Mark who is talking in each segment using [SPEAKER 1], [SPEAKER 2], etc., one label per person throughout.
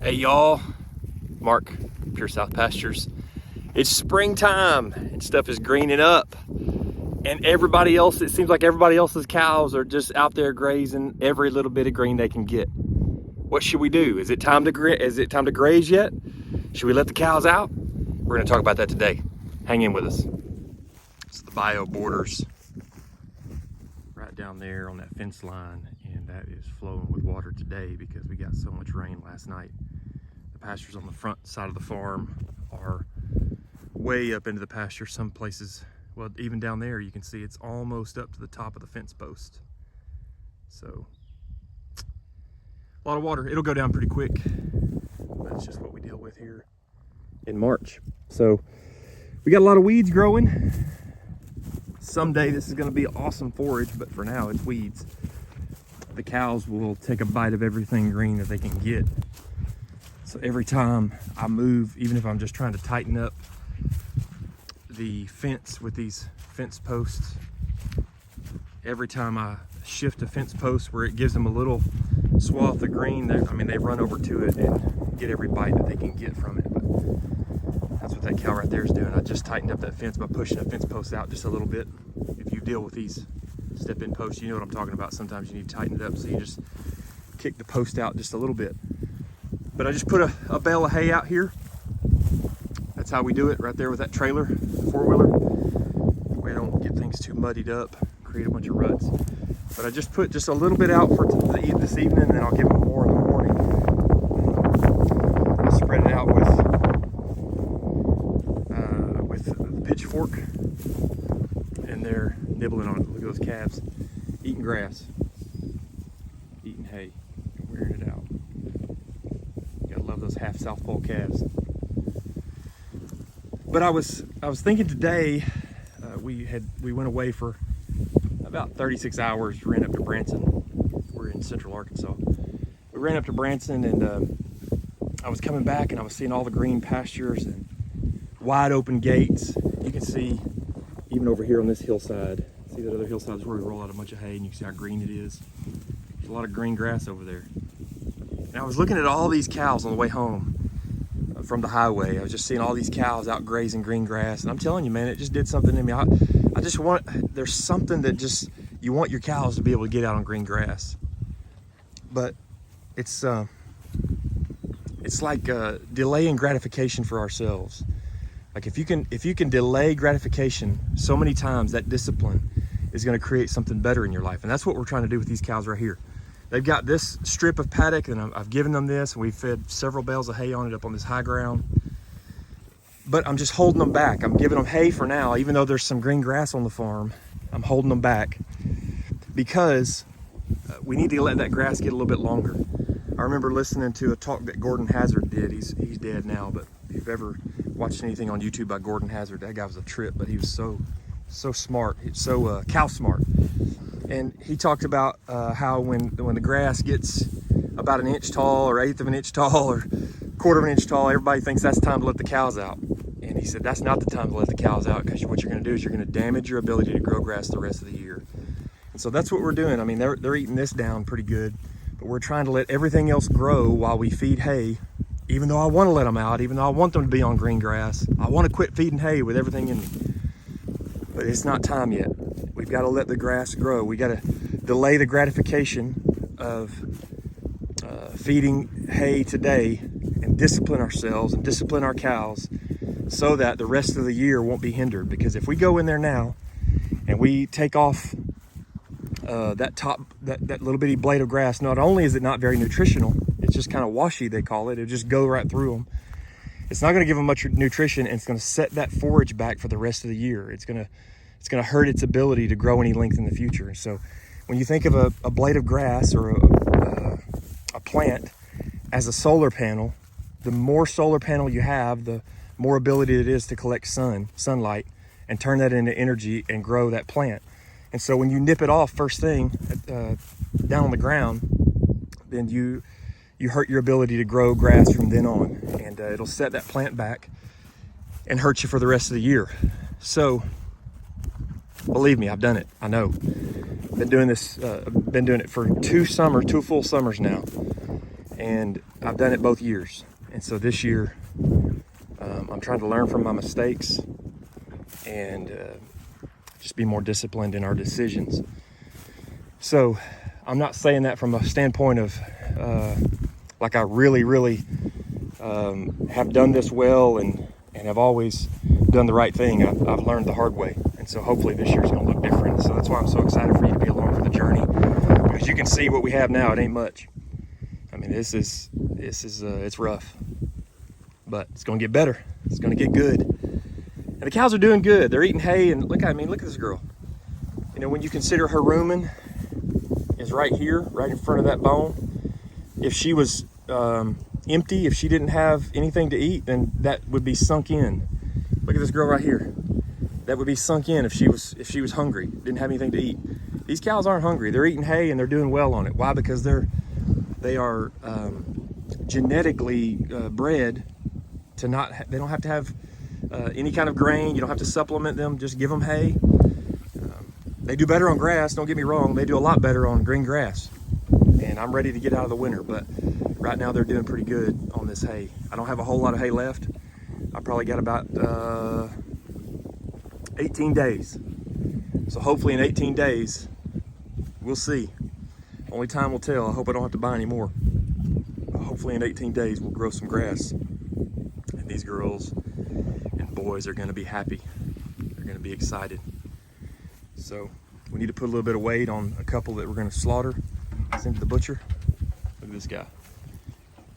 [SPEAKER 1] Hey y'all, Marc, Pure South Pastures. It's springtime and stuff is greening up, and everybody else, it seems like everybody else's cows are just out there grazing every little bit of green they can get. What should we do? Is it time to graze yet? Should we let the cows out? We're going to talk about that today. Hang in with us. It's the bio borders right down there on that fence line, and that is flowing with water today because we got so much rain last night. The pastures on the front side of the farm are way up into the pasture. Some places, well, even down there you can see it's almost up to the top of the fence post. So a lot of water. It'll go down pretty quick. That's just what we deal with here in March. So we got a lot of weeds growing. Someday this is going to be awesome forage, but for now it's weeds. The cows will take a bite of everything green that they can get. So every time I move, even if I'm just trying to tighten up the fence with these fence posts, every time I shift a fence post where it gives them a little swath of green, they run over to it and get every bite that they can get from it. But that's what that cow right there is doing. I just tightened up that fence by pushing a fence post out just a little bit. If you deal with these step-in posts, you know what I'm talking about. Sometimes you need to tighten it up, so you just kick the post out just a little bit. But I just put a bale of hay out here. That's how we do it, right there with that trailer, four-wheeler. That way I don't get things too muddied up, create a bunch of ruts. But I just put just a little bit out for this evening, and then I'll give them more in the morning. I spread it out with the pitchfork, and they're nibbling on it. Look at those calves, eating grass, eating hay, wearing it out. Love those half South Pole calves. But I was thinking today, we went away for about 36 hours, ran up to Branson. We're in central Arkansas. We ran up to Branson, and I was coming back and I was seeing all the green pastures and wide open gates. You can see even over here on this hillside, see that other hillside is where we roll out a bunch of hay, and you can see how green it is. There's a lot of green grass over there. And I was looking at all these cows on the way home from the highway. I was just seeing all these cows out grazing green grass. And I'm telling you, man, it just did something to me. I just there's something that just, you want your cows to be able to get out on green grass. But it's like delaying gratification for ourselves. Like if you can delay gratification so many times, that discipline is going to create something better in your life. And that's what we're trying to do with these cows right here. They've got this strip of paddock, and I've given them this, and we've fed several bales of hay on it up on this high ground. But I'm just holding them back. I'm giving them hay for now, even though there's some green grass on the farm. I'm holding them back because we need to let that grass get a little bit longer. I remember listening to a talk that Gordon Hazard did. He's dead now, but if you've ever watched anything on YouTube by Gordon Hazard, that guy was a trip, but he was so smart. He's so cow smart. And he talked about how when the grass gets about an inch tall or eighth of an inch tall or quarter of an inch tall, everybody thinks that's time to let the cows out. And he said that's not the time to let the cows out, because what you're going to do is you're going to damage your ability to grow grass the rest of the year. And so that's what we're doing. I mean, they're eating this down pretty good, but we're trying to let everything else grow while we feed hay. Even though I want to let them out, even though I want them to be on green grass, I want to quit feeding hay with everything in me. But it's not time yet. We've got to let the grass grow. We got to delay the gratification of feeding hay today and discipline ourselves and discipline our cows so that the rest of the year won't be hindered. Because if we go in there now and we take off that little bitty blade of grass, not only is it not very nutritional, it's just kind of washy, they call it. It'll just go right through them. It's not going to give them much nutrition, and it's going to set that forage back for the rest of the year. It's going to hurt its ability to grow any length in the future. So when you think of a blade of grass or a plant as a solar panel, the more solar panel you have, the more ability it is to collect sunlight and turn that into energy and grow that plant. And so when you nip it off first thing down on the ground, then you hurt your ability to grow grass from then on, and it'll set that plant back and hurt you for the rest of the year. So believe me, I've done it. I know. Been doing this. Been doing it for two full summers now, and I've done it both years. And so this year, I'm trying to learn from my mistakes and just be more disciplined in our decisions. So I'm not saying that from a standpoint of like I really have done this well and have always done the right thing. I've learned the hard way. And so hopefully this year's gonna look different. So that's why I'm so excited for you to be along for the journey, because you can see what we have now. It ain't much. I mean, this is it's rough, but it's gonna get better. It's gonna get good. And the cows are doing good. They're eating hay, and look at this girl. You know, when you consider her rumen is right here, right in front of that bone. If she was empty, if she didn't have anything to eat, then that would be sunk in. Look at this girl right here. That would be sunk in if she was hungry, didn't have anything to eat. These cows aren't hungry. They're eating hay and they're doing well on it. Why? Because they are genetically bred to not. They don't have to have any kind of grain. You don't have to supplement them. Just give them hay. They do better on grass. Don't get me wrong. They do a lot better on green grass. And I'm ready to get out of the winter, but right now they're doing pretty good on this hay. I don't have a whole lot of hay left. I probably got about 18 days. So hopefully in 18 days, we'll see. Only time will tell. I hope I don't have to buy any more. Hopefully in 18 days, we'll grow some grass. And these girls and boys are gonna be happy. They're gonna be excited. So we need to put a little bit of weight on a couple that we're gonna slaughter, send to the butcher. Look at this guy.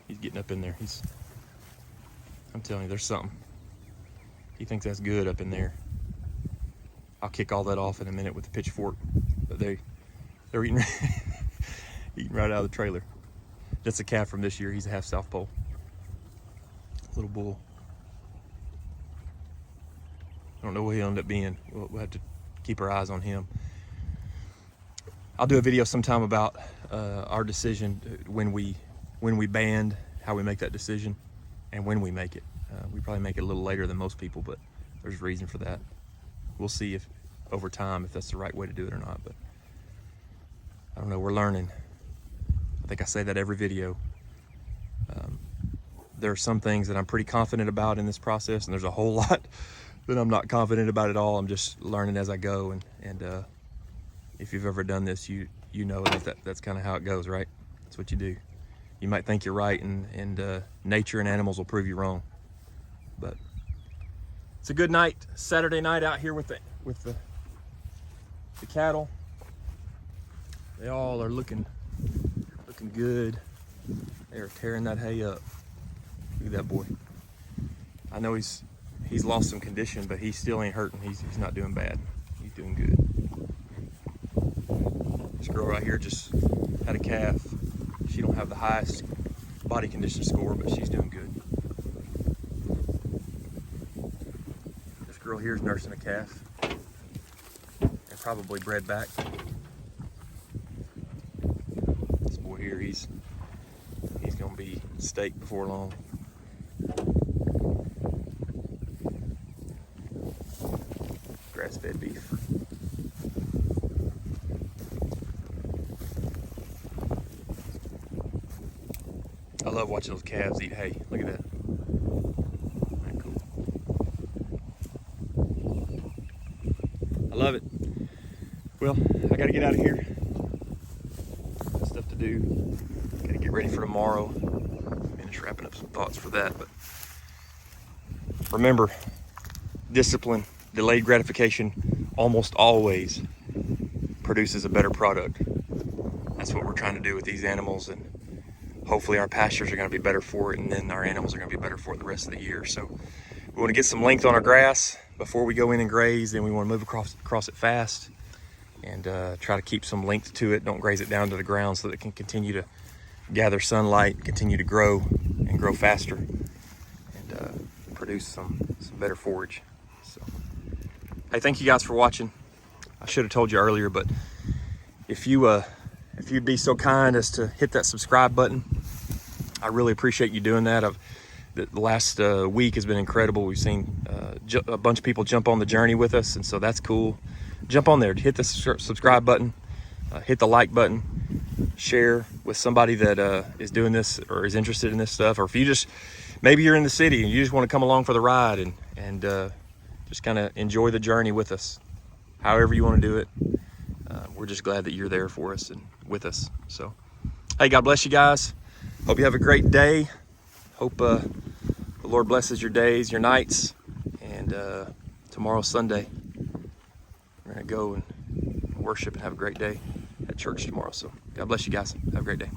[SPEAKER 1] He's getting up in there. I'm telling you, there's something. He thinks that's good up in there. I'll kick all that off in a minute with the pitchfork. But they're eating, eating right out of the trailer. That's a calf from this year. He's a half South Pole. Little bull. I don't know what he'll end up being. We'll have to keep our eyes on him. I'll do a video sometime about our decision when we band, how we make that decision, and when we make it. We probably make it a little later than most people, but there's a reason for that. We'll see if over time if that's the right way to do it or not, but I don't know, we're learning. I think I say that every video. There are some things that I'm pretty confident about in this process, and there's a whole lot that I'm not confident about at all. I'm just learning as I go, and if you've ever done this, you know that's kind of how it goes, right? That's what you do. You might think you're right, and nature and animals will prove you wrong. But it's a good night, Saturday night out here with the cattle. They all are looking good. They are tearing that hay up. Look at that boy. I know he's lost some condition, but he still ain't hurting. He's not doing bad. He's doing good. This girl right here just had a calf. She don't have the highest body condition score, but she's doing good. This girl here is nursing a calf and probably bred back. This boy here, he's gonna be steak before long. Grass-fed beef. I love watching those calves eat hay. Look at that. Isn't that cool? I love it. Well, I gotta get out of here. Got stuff to do. Gotta get ready for tomorrow. Finish wrapping up some thoughts for that. But remember, discipline, delayed gratification almost always produces a better product. That's what we're trying to do with these animals, and hopefully our pastures are going to be better for it, and then our animals are going to be better for it the rest of the year. So we want to get some length on our grass before we go in and graze. Then we want to move across it fast and try to keep some length to it. Don't graze it down to the ground so that it can continue to gather sunlight, continue to grow and grow faster, and produce some better forage. So, hey, thank you guys for watching. I should have told you earlier, but if you'd be so kind as to hit that subscribe button, I really appreciate you doing that. The last week has been incredible. We've seen a bunch of people jump on the journey with us, and so that's cool. Jump on there, hit the subscribe button, hit the like button, share with somebody that is doing this or is interested in this stuff, or if you just, maybe you're in the city and you just want to come along for the ride and just kind of enjoy the journey with us, however you want to do it. We're just glad that you're there for us and with us. So, hey, God bless you guys. Hope you have a great day. Hope the Lord blesses your days, your nights, and tomorrow's Sunday. We're going to go and worship and have a great day at church tomorrow. So God bless you guys. Have a great day.